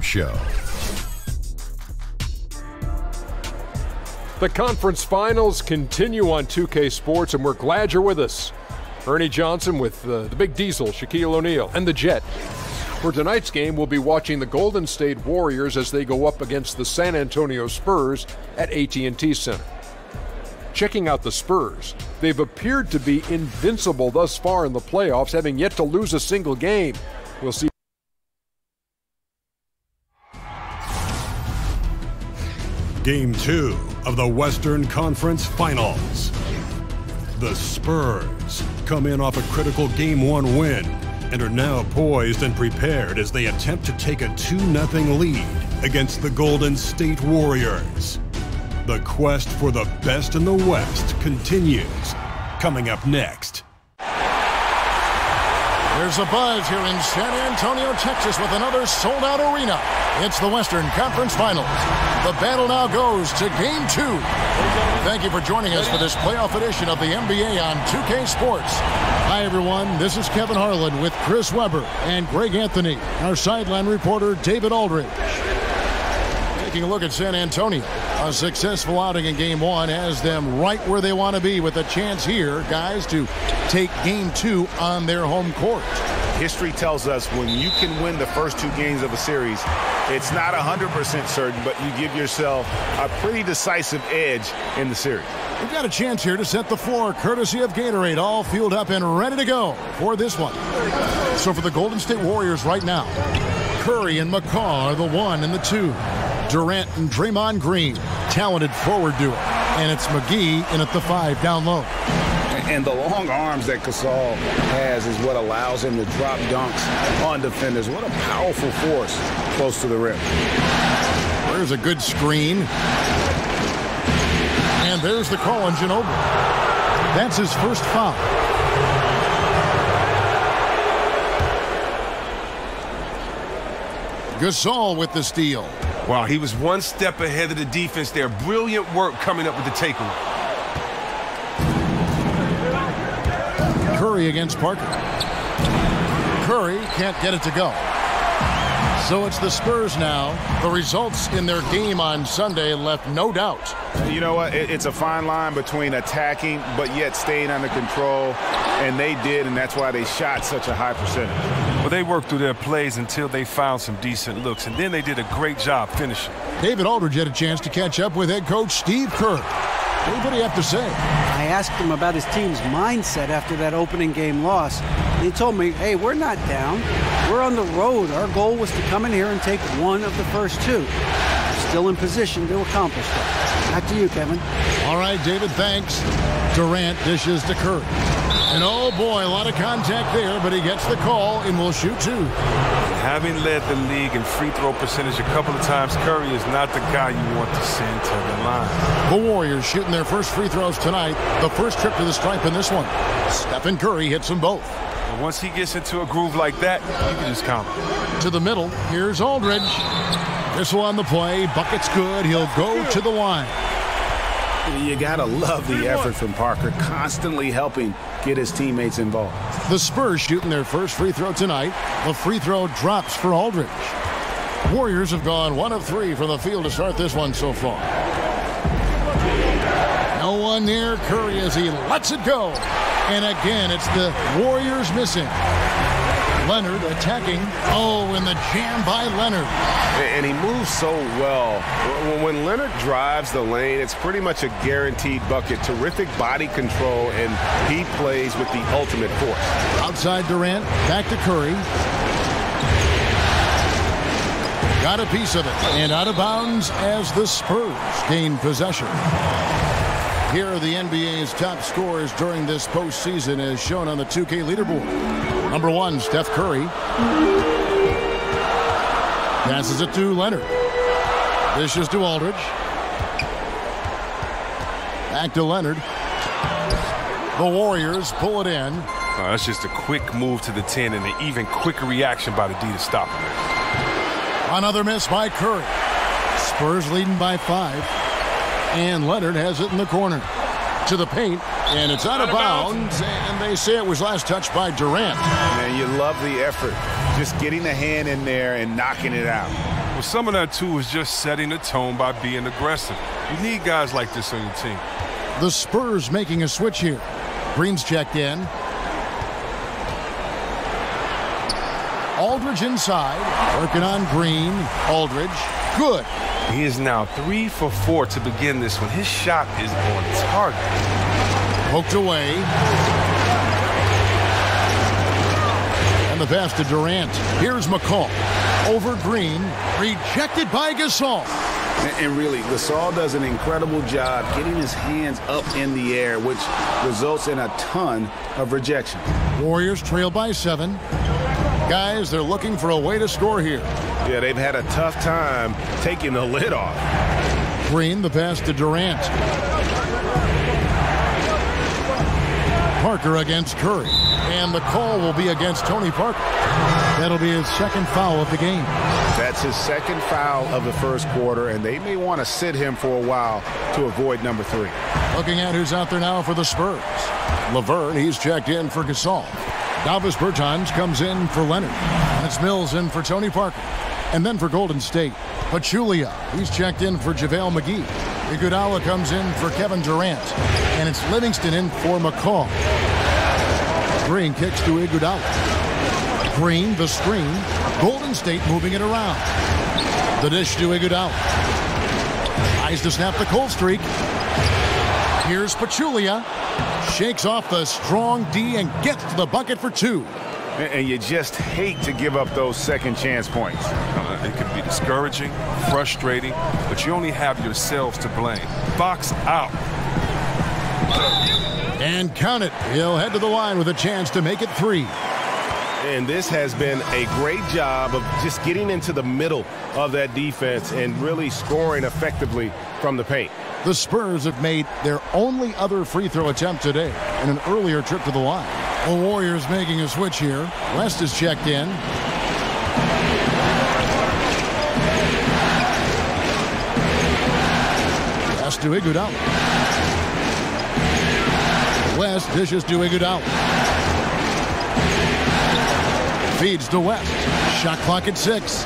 Show. The conference finals continue on 2K Sports, and we're glad you're with us. Ernie Johnson with the Big Diesel, Shaquille O'Neal, and the Jet. For tonight's game, we'll be watching the Golden State Warriors as they go up against the San Antonio Spurs at AT&T Center. Checking out the Spurs, they've appeared to be invincible thus far in the playoffs, having yet to lose a single game. We'll see. Game 2 of the Western Conference Finals. The Spurs come in off a critical Game 1 win and are now poised and prepared as they attempt to take a 2-0 lead against the Golden State Warriors. The quest for the best in the West continues. Coming up next. There's a buzz here in San Antonio, Texas with another sold-out arena. It's the Western Conference Finals. The battle now goes to Game 2. Thank you for joining us for this playoff edition of the NBA on 2K Sports. Hi, everyone. This is Kevin Harlan with Chris Webber and Greg Anthony, our sideline reporter David Aldridge. Taking a look at San Antonio. A successful outing in Game 1 has them right where they want to be with a chance here, guys, to take Game 2 on their home court. History tells us when you can win the first 2 games of a series, it's not 100% certain, but you give yourself a pretty decisive edge in the series. We've got a chance here to set the floor, courtesy of Gatorade, all fueled up and ready to go for this one. So for the Golden State Warriors right now, Curry and McCaw are the 1 and the 2. Durant and Draymond Green, talented forward duo. And it's McGee in at the 5 down low. And the long arms that Gasol has is what allows him to drop dunks on defenders. What a powerful force close to the rim. There's a good screen. And there's the call on Ginobili. That's his first foul. Gasol with the steal. Wow, he was one step ahead of the defense there. Brilliant work coming up with the takeaway. Curry against Parker. Curry can't get it to go. So it's the Spurs now. The results in their game on Sunday left no doubt. You know what? It's a fine line between attacking but yet staying under control. And they did, and that's why they shot such a high percentage. Well, they worked through their plays until they found some decent looks, and then they did a great job finishing. David Aldridge had a chance to catch up with head coach Steve Kerr. What do you have to say? I asked him about his team's mindset after that opening game loss. And he told me, hey, we're not down. We're on the road. Our goal was to come in here and take one of the first 2. We're still in position to accomplish that. Back to you, Kevin. All right, David, thanks. Durant dishes to Curry. And oh boy, a lot of contact there, but he gets the call and will shoot 2. Having led the league in free throw percentage a couple of times, Curry is not the guy you want to send to the line. The Warriors shooting their first free throws tonight. The first trip to the stripe in this one. Stephen Curry hits them both. And once he gets into a groove like that, you can just count him. To the middle, here's Aldridge. Whistle on the play, bucket's good. He'll go to the line. You gotta love the effort from Parker, constantly helping get his teammates involved. The Spurs shooting their first free throw tonight. The free throw drops for Aldridge. Warriors have gone 1 of 3 from the field to start this one so far. No one near Curry as he lets it go. And again, it's the Warriors missing. Leonard attacking. Oh, and the jam by Leonard. And he moves so well. When Leonard drives the lane, it's pretty much a guaranteed bucket. Terrific body control, and he plays with the ultimate force. Outside Durant, back to Curry. Got a piece of it, and out of bounds as the Spurs gain possession. Here are the NBA's top scorers during this postseason as shown on the 2K leaderboard. Number 1, Steph Curry. Passes it to Leonard. Dishes to Aldridge. Back to Leonard. The Warriors pull it in. That's just a quick move to the 10 and an even quicker reaction by the D to stop him. Another miss by Curry. Spurs leading by 5. And Leonard has it in the corner. To the paint. And it's out of bounds. And they say it was last touched by Durant. Man, you love the effort. Just getting the hand in there and knocking it out. Well, some of that, too, is just setting the tone by being aggressive. You need guys like this on your team. The Spurs making a switch here. Green's checked in. Aldridge inside. Working on Green. Aldridge. Good. He is now 3 for 4 to begin this one. His shot is on target. Poked away. And the pass to Durant. Here's McCall. Over Green. Rejected by Gasol. And really, Gasol does an incredible job getting his hands up in the air, which results in a ton of rejection. Warriors trail by 7. Guys, they're looking for a way to score here. Yeah, they've had a tough time taking the lid off. Green, the pass to Durant. Parker against Curry. And the call will be against Tony Parker. That'll be his second foul of the game. That's his second foul of the first quarter, and they may want to sit him for a while to avoid number 3. Looking at who's out there now for the Spurs. Laverne, he's checked in for Gasol. Davis Bertans comes in for Leonard. And it's Mills in for Tony Parker. And then for Golden State, Pachulia, he's checked in for JaVale McGee. Iguodala comes in for Kevin Durant. And it's Livingston in for McCall. Green kicks to Iguodala. Green, the screen. Golden State moving it around. The dish to Iguodala. Tries to snap the cold streak. Here's Pachulia. Shakes off the strong D and gets to the bucket for 2. And you just hate to give up those second chance points. It can be discouraging, frustrating, but you only have yourselves to blame. Box out. And count it. He'll head to the line with a chance to make it 3. And this has been a great job of just getting into the middle of that defense and really scoring effectively from the paint. The Spurs have made their only other free throw attempt today in an earlier trip to the line. The Warriors making a switch here. West is checked in. Pass to Iguodala. West dishes to Iguodala. Feeds to West. Shot clock at 6.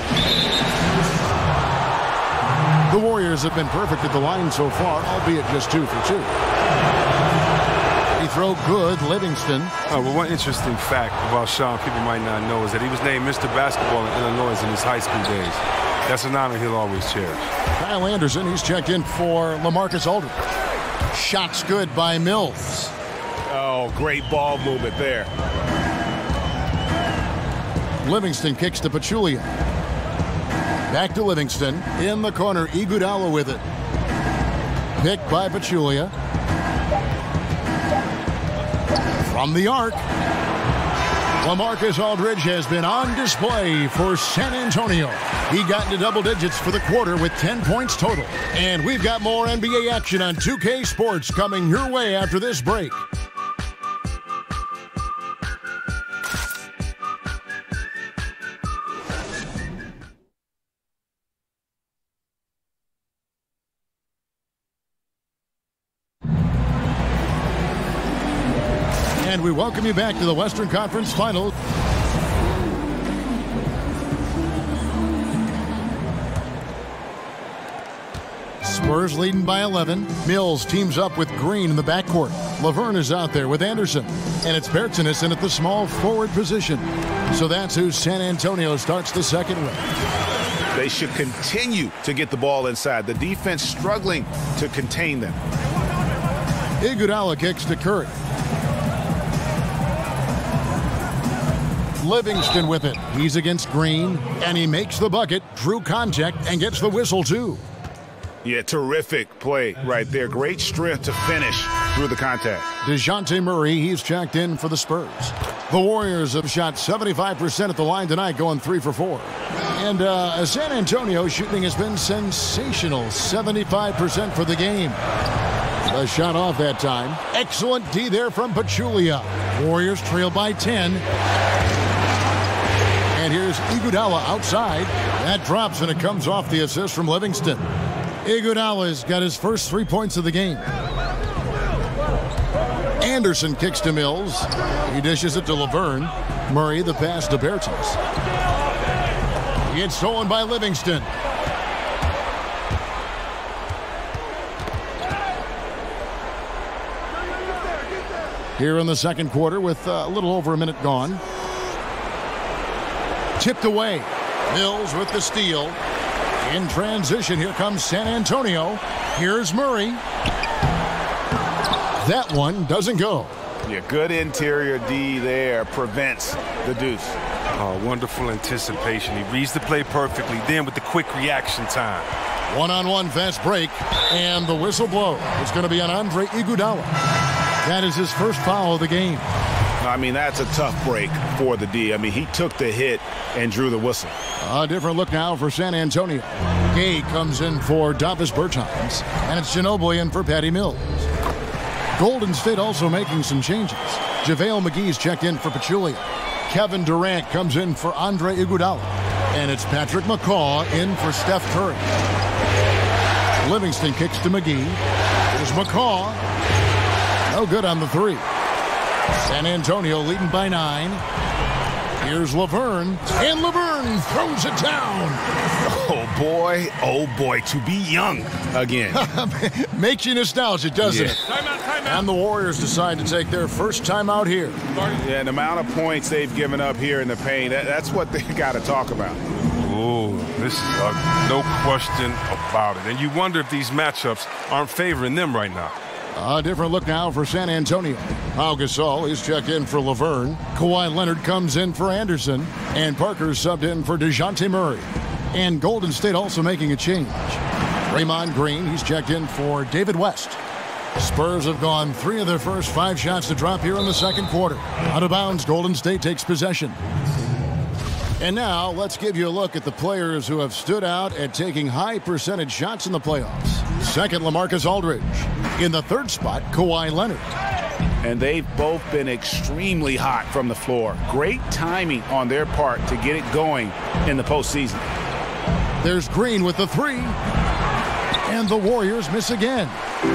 The Warriors have been perfect at the line so far, albeit just 2 for 2. He throw good, Livingston. Well, one interesting fact about Sean people might not know is that he was named Mr. Basketball in Illinois in his high school days. That's an honor he'll always cherish. Kyle Anderson, he's checked in for LaMarcus Aldridge. Shots good by Mills. Oh, great ball movement there. Livingston kicks to Pachulia. Back to Livingston. In the corner, Iguodala with it. Picked by Pachulia. From the arc. LaMarcus Aldridge has been on display for San Antonio. He got into double digits for the quarter with 10 points total. And we've got more NBA action on 2K Sports coming your way after this break. And we welcome you back to the Western Conference Finals. Spurs leading by 11. Mills teams up with Green in the backcourt. Laverne is out there with Anderson. And it's Bertans in at the small forward position. So that's who San Antonio starts the second with. They should continue to get the ball inside. The defense struggling to contain them. Iguodala kicks to Curry. Livingston with it. He's against Green, and he makes the bucket, drew contact, and gets the whistle, too. Yeah, terrific play right there. Great strength to finish through the contact. DeJounte Murray, he's checked in for the Spurs. The Warriors have shot 75% at the line tonight, going 3 for 4. And San Antonio shooting has been sensational, 75% for the game. A shot off that time. Excellent D there from Pachulia. Warriors trail by 10. And here's Iguodala outside. That drops, and it comes off the assist from Livingston. Iguodala's got his first 3 points of the game. Anderson kicks to Mills. He dishes it to Laverne. Murray the pass to Bertans. It's stolen by Livingston. Here in the second quarter with a little over a minute gone. Tipped away. Mills with the steal. In transition, here comes San Antonio. Here's Murray. That one doesn't go. Yeah, good interior D there prevents the deuce. Oh, wonderful anticipation. He reads the play perfectly, then with the quick reaction time. One-on-one fast break, and the whistle blows. It's going to be on Andre Iguodala. That is his first foul of the game. I mean, that's a tough break for the D. I mean, he took the hit and drew the whistle. A different look now for San Antonio. Gay comes in for Davis Bertans, and it's Ginobili in for Patty Mills. Golden State also making some changes. JaVale McGee's checked in for Pachulia. Kevin Durant comes in for Andre Iguodala. And it's Patrick McCaw in for Steph Curry. Livingston kicks to McGee. There's McCaw. No good on the three. San Antonio leading by 9. Here's Laverne. And Laverne throws it down. Oh boy, to be young again. Makes you nostalgic, doesn't it? Timeout. And the Warriors decide to take their first timeout here. Yeah, and the amount of points they've given up here in the paint, that's what they got to talk about. Oh, this is ugly. No question about it. And you wonder if these matchups aren't favoring them right now. A different look now for San Antonio. Pau Gasol is checked in for Laverne. Kawhi Leonard comes in for Anderson. And Parker's subbed in for DeJounte Murray. And Golden State also making a change. Draymond Green, he's checked in for David West. Spurs have gone 3 of their first 5 shots to drop here in the second quarter. Out of bounds, Golden State takes possession. And now, let's give you a look at the players who have stood out at taking high percentage shots in the playoffs. Second, LaMarcus Aldridge. In the third spot, Kawhi Leonard. And they've both been extremely hot from the floor. Great timing on their part to get it going in the postseason. There's Green with the 3. And the Warriors miss again.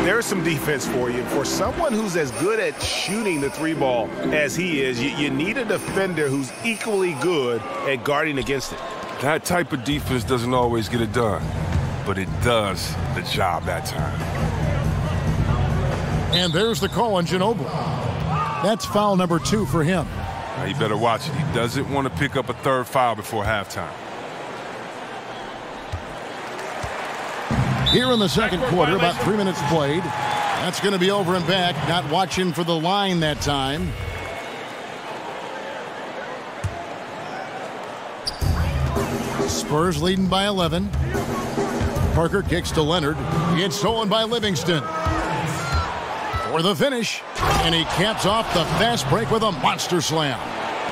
There's some defense for you. For someone who's as good at shooting the 3 ball as he is, you need a defender who's equally good at guarding against it. That type of defense doesn't always get it done, but it does the job that time. And there's the call on Ginobili. That's foul number 2 for him. Now you better watch it. He doesn't want to pick up a third foul before halftime. Here in the second quarter, about 3 minutes played. That's going to be over and back. Not watching for the line that time. Spurs leading by 11. Parker kicks to Leonard. It's stolen by Livingston. For the finish. And he caps off the fast break with a monster slam.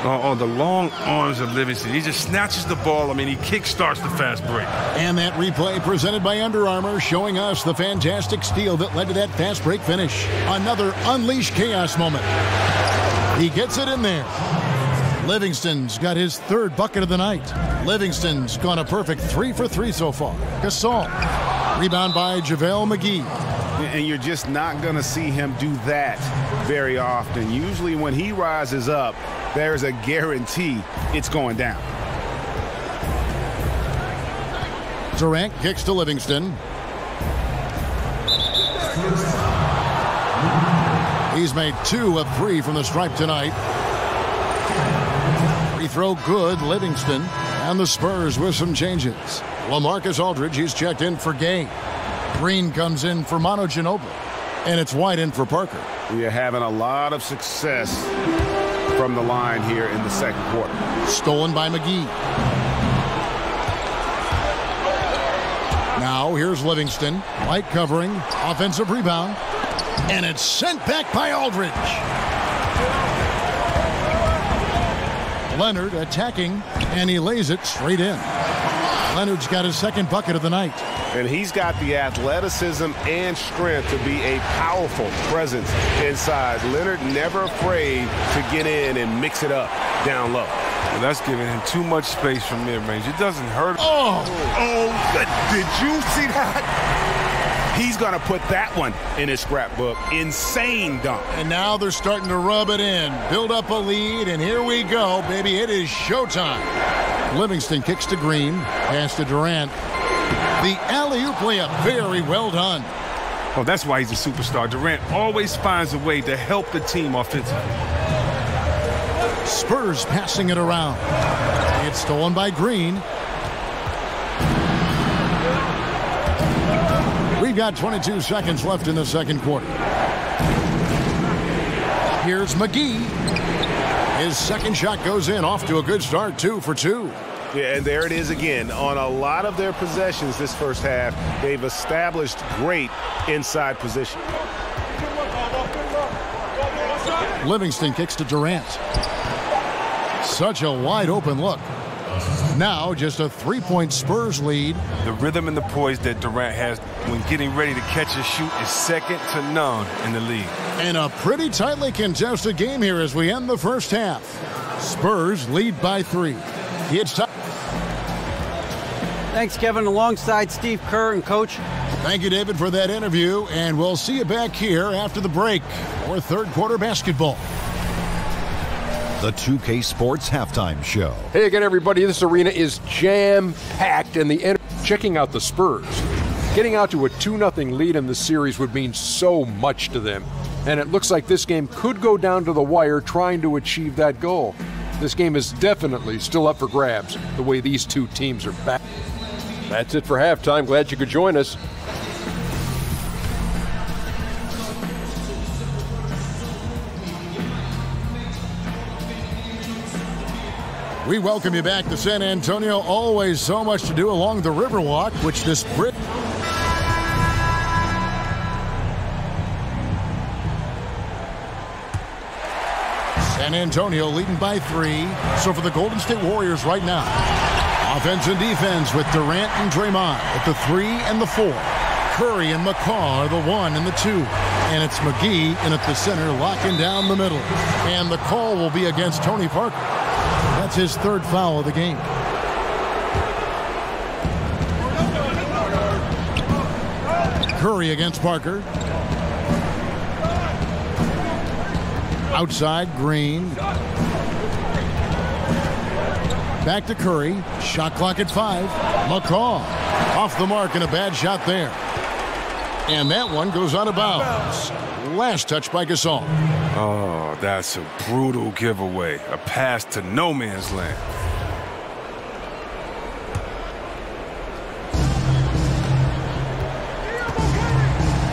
Oh, the long arms of Livingston. He just snatches the ball. I mean, he kick-starts the fast break. And that replay presented by Under Armour, showing us the fantastic steal that led to that fast break finish. Another unleashed chaos moment. He gets it in there. Livingston's got his 3rd bucket of the night. Livingston's gone a perfect 3 for 3 so far. Gasol. Rebound by JaVale McGee. And you're just not going to see him do that very often. Usually when he rises up, there's a guarantee it's going down. Durant kicks to Livingston. He's made 2 of 3 from the stripe tonight. Free throw good, Livingston. And the Spurs with some changes. LaMarcus Aldridge, he's checked in for Gay. Green comes in for Manu Ginobili. And it's White in for Parker. We are having a lot of success from the line here in the second quarter. Stolen by McGee. Now here's Livingston. White covering. Offensive rebound. And it's sent back by Aldridge. Leonard attacking. And he lays it straight in. Leonard's got his 2nd bucket of the night. And he's got the athleticism and strength to be a powerful presence inside. Leonard never afraid to get in and mix it up down low. Well, that's giving him too much space from mid-range. It doesn't hurt. Did you see that? He's going to put that one in his scrapbook. Insane dunk. And now they're starting to rub it in. Build up a lead, and here we go, baby. It is showtime. Livingston kicks to Green. Pass to Durant. The alley-oop layup. Very well done. Oh, that's why he's a superstar. Durant always finds a way to help the team offensively. Spurs passing it around. It's stolen by Green. We've got 22 seconds left in the second quarter. Here's McGee. His second shot goes in. Off to a good start. 2 for 2. Yeah, and there it is again. On a lot of their possessions this first half, they've established great inside position. Livingston kicks to Durant. Such a wide open look. Now just a 3-point Spurs lead. The rhythm and the poise that Durant has when getting ready to catch and shoot is second to none in the league. And a pretty tightly contested game here as we end the first half. Spurs lead by 3. It's time. Thanks, Kevin. Alongside Steve Kerr and Coach. Thank you, David, for that interview. And we'll see you back here after the break for third quarter basketball. The 2K Sports Halftime Show. Hey again, everybody. This arena is jam-packed, and checking out the Spurs. Getting out to a 2-0 lead in the series would mean so much to them. And it looks like this game could go down to the wire trying to achieve that goal. This game is definitely still up for grabs, the way these two teams are back. That's it for halftime. Glad you could join us. We welcome you back to San Antonio. Always so much to do along the Riverwalk, which this Brit. San Antonio leading by 3. So for the Golden State Warriors right now, offense and defense with Durant and Draymond at the 3 and the 4. Curry and McCaw are the 1 and the 2. And it's McGee in at the center, locking down the middle. And the call will be against Tony Parker. That's his third foul of the game. Curry against Parker. Outside, Green. Back to Curry. Shot clock at 5. McCaw off the mark and a bad shot there. And that one goes out of bounds. Last touch by Gasol. Oh, that's a brutal giveaway. A pass to no man's land.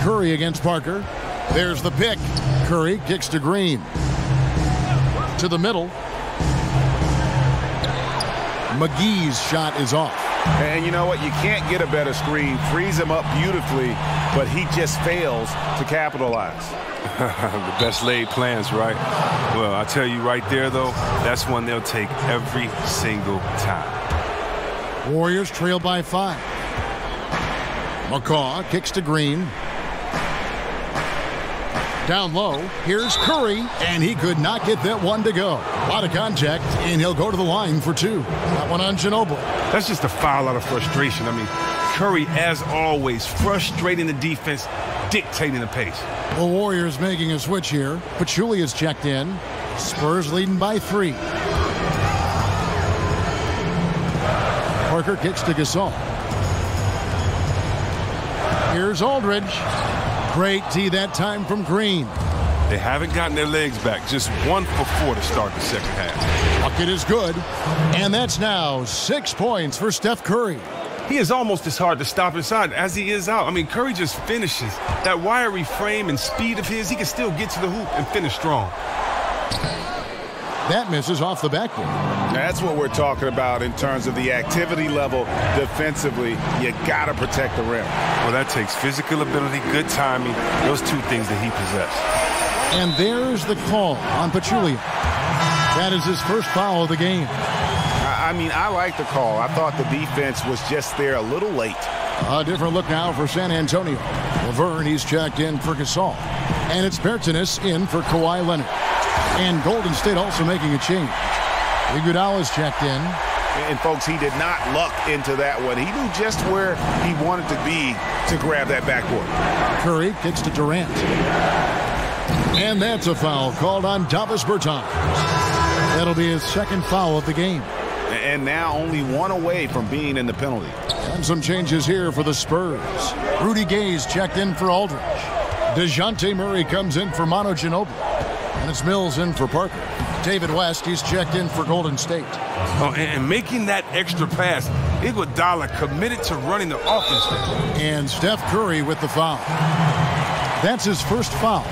Curry against Parker. There's the pick. Curry kicks to Green. To the middle. McGee's shot is off. And you know what? You can't get a better screen. Frees him up beautifully, but he just fails to capitalize. The best laid plans, right? Well, I tell you right there, though, that's one they'll take every single time. Warriors trail by 5. McCaw kicks to Green. Down low, here's Curry, and he could not get that one to go. A lot of contact, and he'll go to the line for 2. That one on Ginobili. That's just a foul out of frustration. I mean, Curry, as always, frustrating the defense, dictating the pace. The Warriors making a switch here. Pachulia is checked in. Spurs leading by 3. Parker kicks to Gasol. Here's Aldridge. Great tee that time from Green. They haven't gotten their legs back. Just 1 for 4 to start the second half. Bucket is good. And that's now 6 points for Steph Curry. He is almost as hard to stop inside as he is out. I mean, Curry just finishes. That wiry frame and speed of his, he can still get to the hoop and finish strong. That misses off the backboard. That's what we're talking about in terms of the activity level defensively. You got to protect the rim. Well, that takes physical ability, good timing, those 2 things that he possesses. And there's the call on Pachulia. That is his first foul of the game. I mean, I like the call. I thought the defense was just there a little late. A different look now for San Antonio. Laverne, he's checked in for Gasol. And it's Bertans in for Kawhi Leonard. And Golden State also making a change. Iguodala's checked in. And, folks, he did not luck into that one. He knew just where he wanted to be to grab that backboard. Curry kicks to Durant. And that's a foul called on Davis Bertans. That'll be his second foul of the game. And now only one away from being in the penalty. And some changes here for the Spurs. Rudy Gay's checked in for Aldridge. DeJounte Murray comes in for Manu Ginobili. And it's Mills in for Parker. David West, he's checked in for Golden State. Oh, and making that extra pass, Iguodala committed to running the offense there. And Steph Curry with the foul. That's his first foul.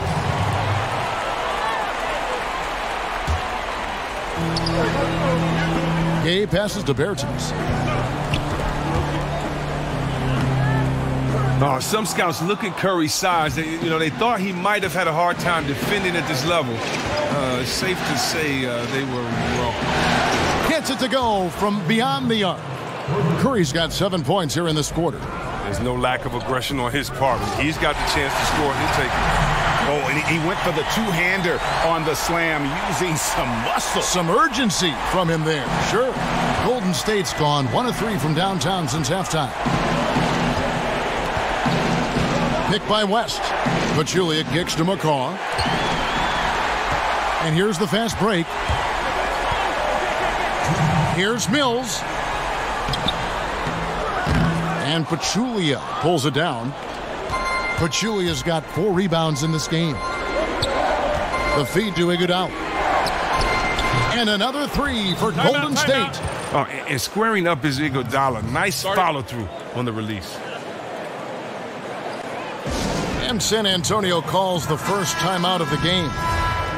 Gay passes to Bertans. Some scouts look at Curry's size. They thought he might have had a hard time defending at this level. It's safe to say they were wrong. Gets it to go from beyond the arc. Curry's got 7 points here in this quarter. There's no lack of aggression on his part. He's got the chance to score. He'll take it. Oh, and he went for the two-hander on the slam, using some muscle. Some urgency from him there. Sure. Golden State's gone 1 of 3 from downtown since halftime. Picked by West. Pachulia kicks to McCaw. And here's the fast break. Here's Mills. And Pachulia pulls it down. Pachulia's got 4 rebounds in this game. The feed to Iguodala. And another 3 for Golden State. Oh, and squaring up is Iguodala. Nice follow-through on the release. And San Antonio calls the first timeout of the game.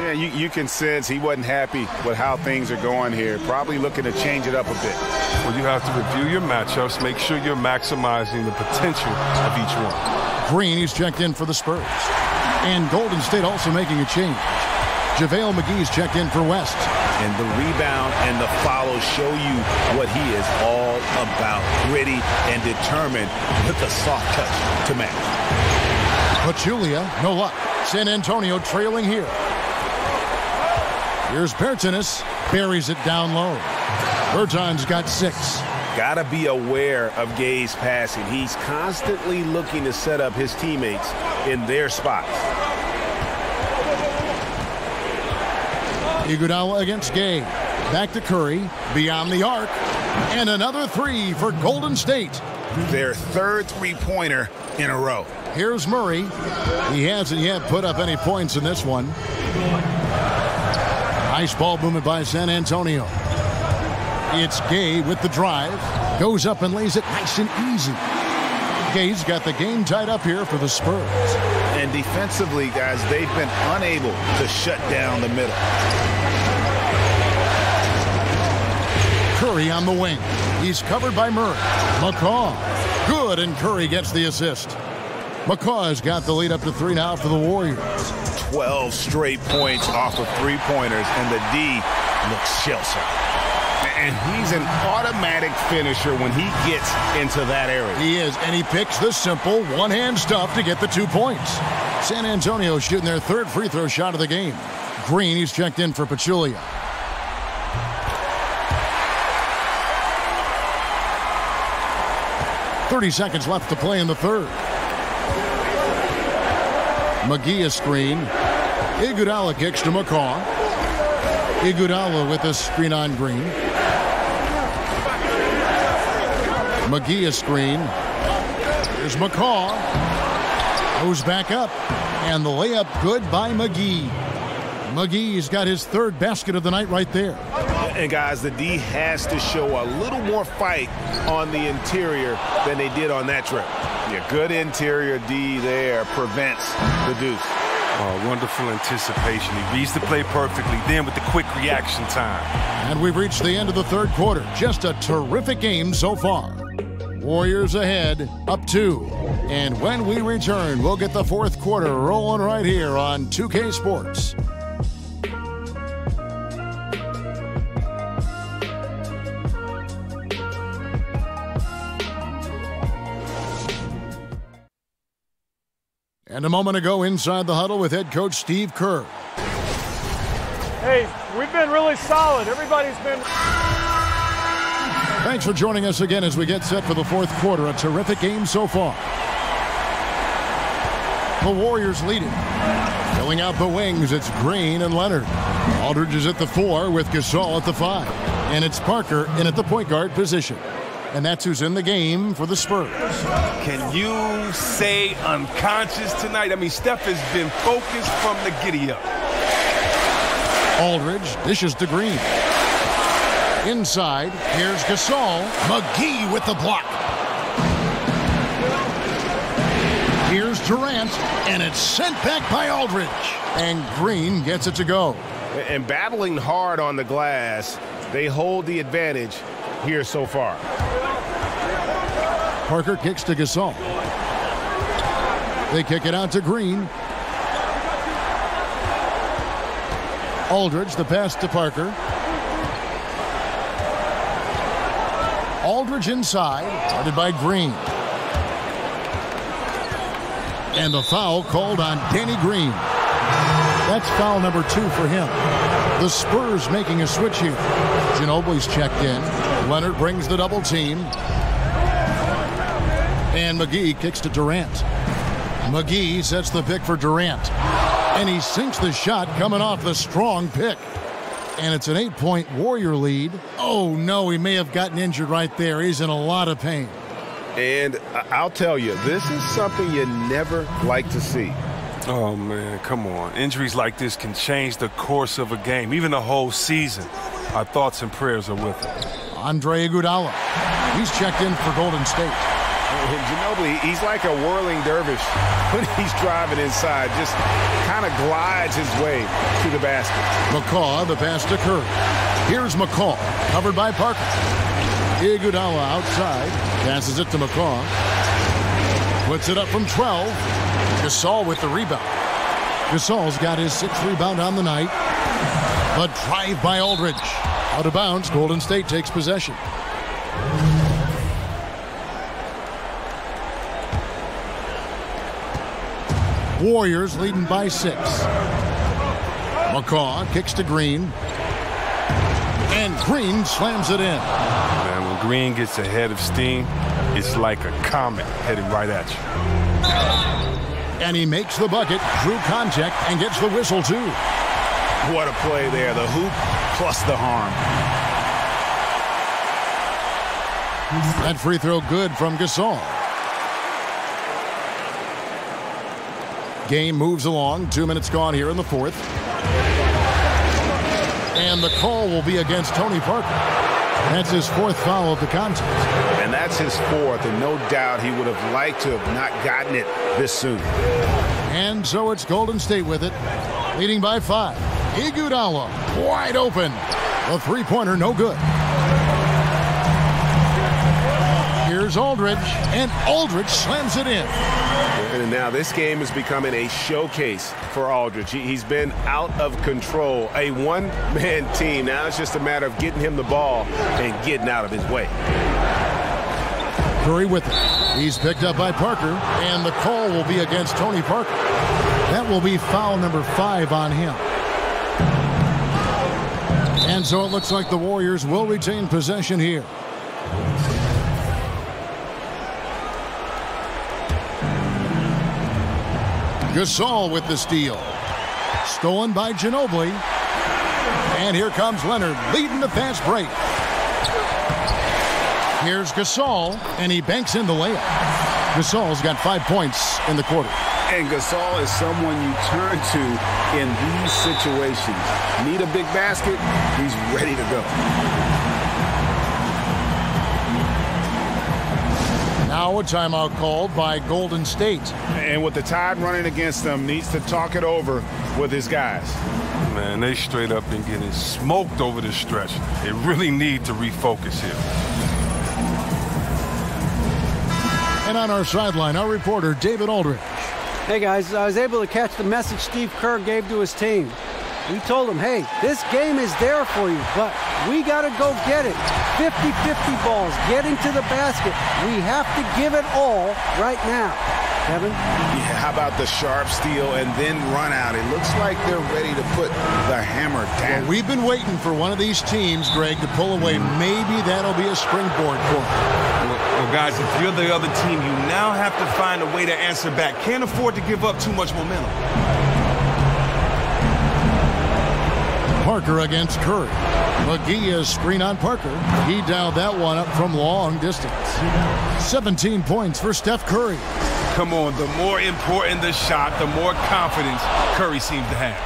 Yeah, you can sense he wasn't happy with how things are going here. Probably looking to change it up a bit. Well, you have to review your matchups. Make sure you're maximizing the potential of each one. Green, he's checked in for the Spurs. And Golden State also making a change. JaVale McGee's checked in for West. And the rebound and the follow show you what he is all about. Gritty and determined with a soft touch to match. Pachulia, no luck. San Antonio trailing here. Here's Bertans. Buries it down low. Bertans got 6. Got to be aware of Gay's passing. He's constantly looking to set up his teammates in their spots. Iguodala against Gay. Back to Curry. Beyond the arc. And another 3 for Golden State. Their third three-pointer in a row. Here's Murray. He hasn't yet put up any points in this one. Nice ball movement by San Antonio. It's Gay with the drive. Goes up and lays it nice and easy. Gay's got the game tied up here for the Spurs. And defensively, guys, they've been unable to shut down the middle. Curry on the wing. He's covered by Murray. McCaw. Good, and Curry gets the assist. McCaw has got the lead up to 3 now for the Warriors. 12 straight points off of three-pointers, and the D looks shell-shocked. And he's an automatic finisher when he gets into that area. He is, and he picks the simple one-hand stuff to get the 2 points. San Antonio shooting their 3rd free throw shot of the game. Green, he's checked in for Pachulia. .30 seconds left to play in the 3rd. McGee a screen. Iguodala kicks to McCaw. Iguodala with a screen on Green. McGee a screen. Here's McCaw. Goes back up. And the layup good by McGee. McGee's got his 3rd basket of the night right there. And guys, the D has to show a little more fight on the interior than they did on that trip. Yeah, good interior D there prevents the deuce. Oh, wonderful anticipation. He reads the play perfectly, then with the quick reaction time. And we've reached the end of the 3rd quarter. Just a terrific game so far. Warriors ahead, up 2. And when we return, we'll get the 4th quarter rolling right here on 2K Sports. And a moment ago, inside the huddle with head coach Steve Kerr. Hey, we've been really solid. Everybody's been... Thanks for joining us again as we get set for the 4th quarter. A terrific game so far. The Warriors lead it. Filling out the wings, it's Green and Leonard. Aldridge is at the 4 with Gasol at the 5. And it's Parker in at the point guard position. And that's who's in the game for the Spurs. Can you say unconscious tonight? I mean, Steph has been focused from the giddy-up. Aldridge dishes to Green. Inside, here's Gasol. McGee with the block. Here's Durant, and it's sent back by Aldridge. And Green gets it to go. And battling hard on the glass, they hold the advantage here so far. Parker kicks to Gasol. They kick it out to Green. Aldridge, the pass to Parker. Aldridge inside, guarded by Green. And the foul called on Danny Green. That's foul number 2 for him. The Spurs making a switch here. Ginobili's checked in. Leonard brings the double team. And McGee kicks to Durant. McGee sets the pick for Durant. And he sinks the shot coming off the strong pick. And it's an 8-point Warrior lead. Oh, no, he may have gotten injured right there. He's in a lot of pain. And I'll tell you, this is something you never like to see. Oh, man, come on. Injuries like this can change the course of a game, even the whole season. Our thoughts and prayers are with him. Andre Iguodala. He's checked in for Golden State. Ginobili, he's like a whirling dervish when he's driving inside. Just kind of glides his way to the basket. McCaw, the pass to Curry. Here's McCaw, covered by Parker. Iguodala outside, passes it to McCaw. Puts it up from 12. Gasol with the rebound. Gasol's got his 6th rebound on the night. But drive by Aldridge. Out of bounds, Golden State takes possession. Warriors leading by 6. McCaw kicks to Green. And Green slams it in. Man, when Green gets ahead of steam, it's like a comet heading right at you. And he makes the bucket, drew contact, and gets the whistle, too. What a play there. The hoop plus the harm. That free throw good from Gasol. Game moves along. 2 minutes gone here in the 4th. And the call will be against Tony Parker. That's his 4th foul of the contest. And that's his 4th, and no doubt he would have liked to have not gotten it this soon. And so it's Golden State with it, leading by 5. Iguodala wide open. The three-pointer no good. Here's Aldridge, and Aldridge slams it in. And now this game is becoming a showcase for Aldridge. He's been out of control, a one-man team. Now it's just a matter of getting him the ball and getting out of his way. Curry with it. He's picked up by Parker, and the call will be against Tony Parker. That will be foul number 5 on him. And so it looks like the Warriors will retain possession here. Gasol with the steal. Stolen by Ginobili. And here comes Leonard leading the fast break. Here's Gasol, and he banks in the layup. Gasol's got 5 points in the quarter. And Gasol is someone you turn to in these situations. Need a big basket, he's ready to go. Now a timeout called by Golden State. And with the Tide running against them, needs to talk it over with his guys. Man, they straight up been getting smoked over this stretch. They really need to refocus here. And on our sideline, our reporter, David Aldridge. Hey, guys, I was able to catch the message Steve Kerr gave to his team. He told them, hey, this game is there for you, but we got to go get it. 50-50 balls, getting to the basket. We have to give it all right now. Kevin? Yeah, how about the sharp steal and then run out? It looks like they're ready to put the hammer down. Well, we've been waiting for one of these teams, Greg, to pull away. Maybe that'll be a springboard for them. Well, guys, if you're the other team, you now have to find a way to answer back. Can't afford to give up too much momentum. Parker against Curry. McGee is screen on Parker. He dialed that one up from long distance. 17 points for Steph Curry. Come on, the more important the shot, the more confidence Curry seems to have.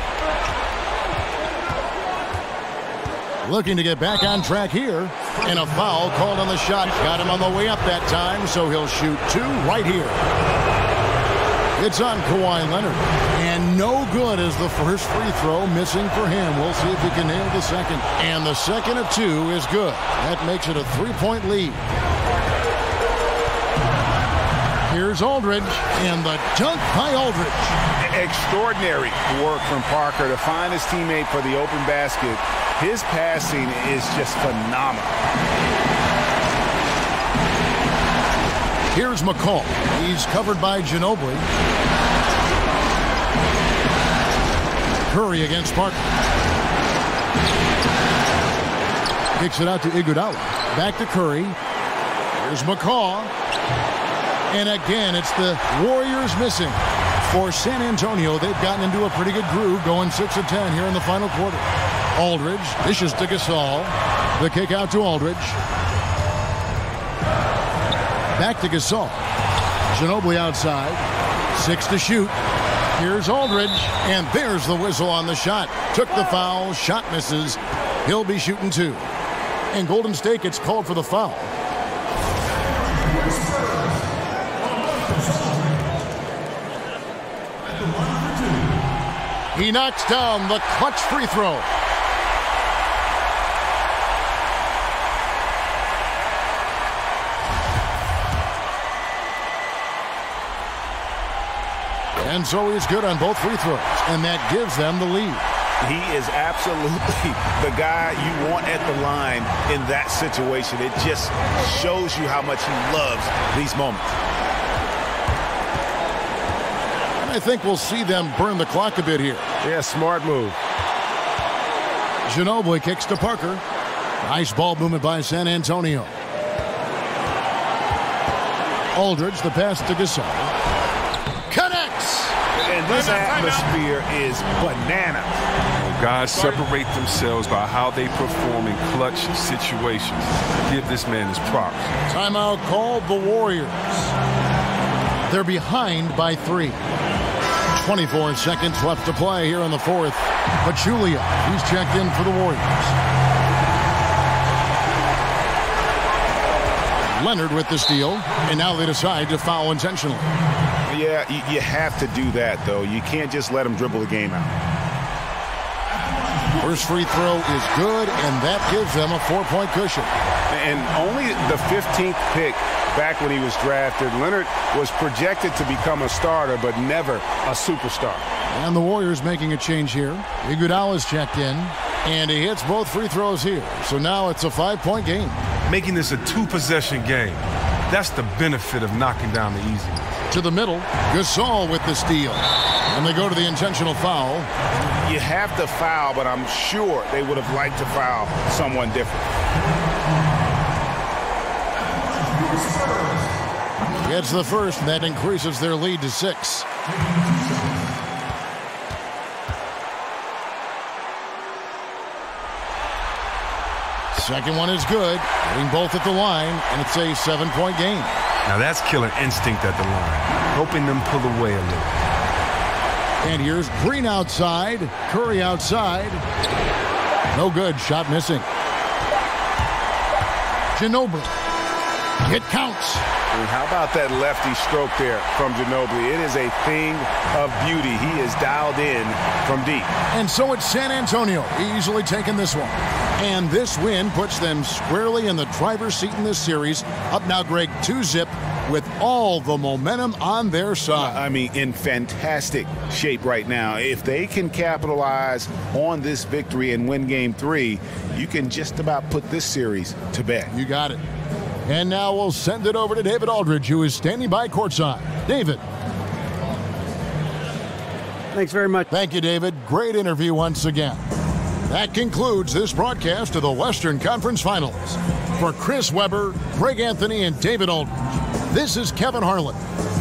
Looking to get back on track here. And a foul called on the shot. Got him on the way up that time, so he'll shoot 2 right here. It's on Kawhi Leonard. And no good as the first free throw missing for him. We'll see if he can nail the second. And the second of 2 is good. That makes it a 3-point lead. Here's Aldridge, and the dunk by Aldridge. Extraordinary work from Parker to find his teammate for the open basket. His passing is just phenomenal. Here's McCall. He's covered by Ginobili. Curry against Parker. Kicks it out to Iguodala. Back to Curry. Here's McCall. And again, it's the Warriors missing. For San Antonio, they've gotten into a pretty good groove, going 6 of 10 here in the final quarter. Aldridge dishes to Gasol. The kick out to Aldridge. Back to Gasol. Ginobili outside. 6 to shoot. Here's Aldridge. And there's the whistle on the shot. Took the foul. Shot misses. He'll be shooting 2. And Golden State gets called for the foul. He knocks down the clutch free throw. And so he's good on both free throws, and that gives them the lead. He is absolutely the guy you want at the line in that situation. It just shows you how much he loves these moments. And I think we'll see them burn the clock a bit here. Yeah, smart move. Ginobili kicks to Parker. Nice ball movement by San Antonio. Aldridge, the pass to Gasol. Connects! And this atmosphere is bananas. Guys separate themselves by how they perform in clutch situations. Give this man his props. Timeout called the Warriors. They're behind by 3. 24 seconds left to play here in the fourth. Pachulia, he's checked in for the Warriors. Leonard with the steal, and now they decide to foul intentionally. Yeah, you have to do that, though. You can't just let him dribble the game out. First free throw is good, and that gives them a 4-point cushion. And only the 15th pick back when he was drafted. Leonard was projected to become a starter, but never a superstar. And the Warriors making a change here. Iguodala's checked in, and he hits both free throws here. So now it's a 5-point game. Making this a 2-possession game. That's the benefit of knocking down the easy ones. To the middle, Gasol with the steal. And they go to the intentional foul. You have to foul, but I'm sure they would have liked to foul someone different. Gets the first, and that increases their lead to 6. Second one is good, hitting both at the line, and it's a 7-point game. Now that's killer instinct at the line, helping them pull away a little. And here's Green outside, Curry outside. No good, shot missing. Ginobili. It counts. How about that lefty stroke there from Ginobili? It is a thing of beauty. He is dialed in from deep. And so it's San Antonio easily taking this one. And this win puts them squarely in the driver's seat in this series. Up now, Greg, 2-zip with all the momentum on their side. I mean, in fantastic shape right now. If they can capitalize on this victory and win Game 3, you can just about put this series to bed. You got it. And now we'll send it over to David Aldridge, who is standing by courtside. David. Thanks very much. Thank you, David. Great interview once again. That concludes this broadcast of the Western Conference Finals. For Chris Webber, Greg Anthony, and David Aldridge, this is Kevin Harlan.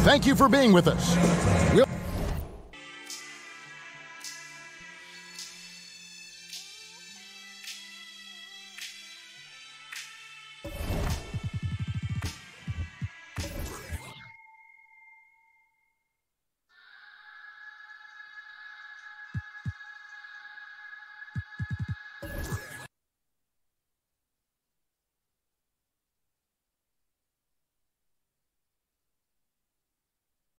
Thank you for being with us.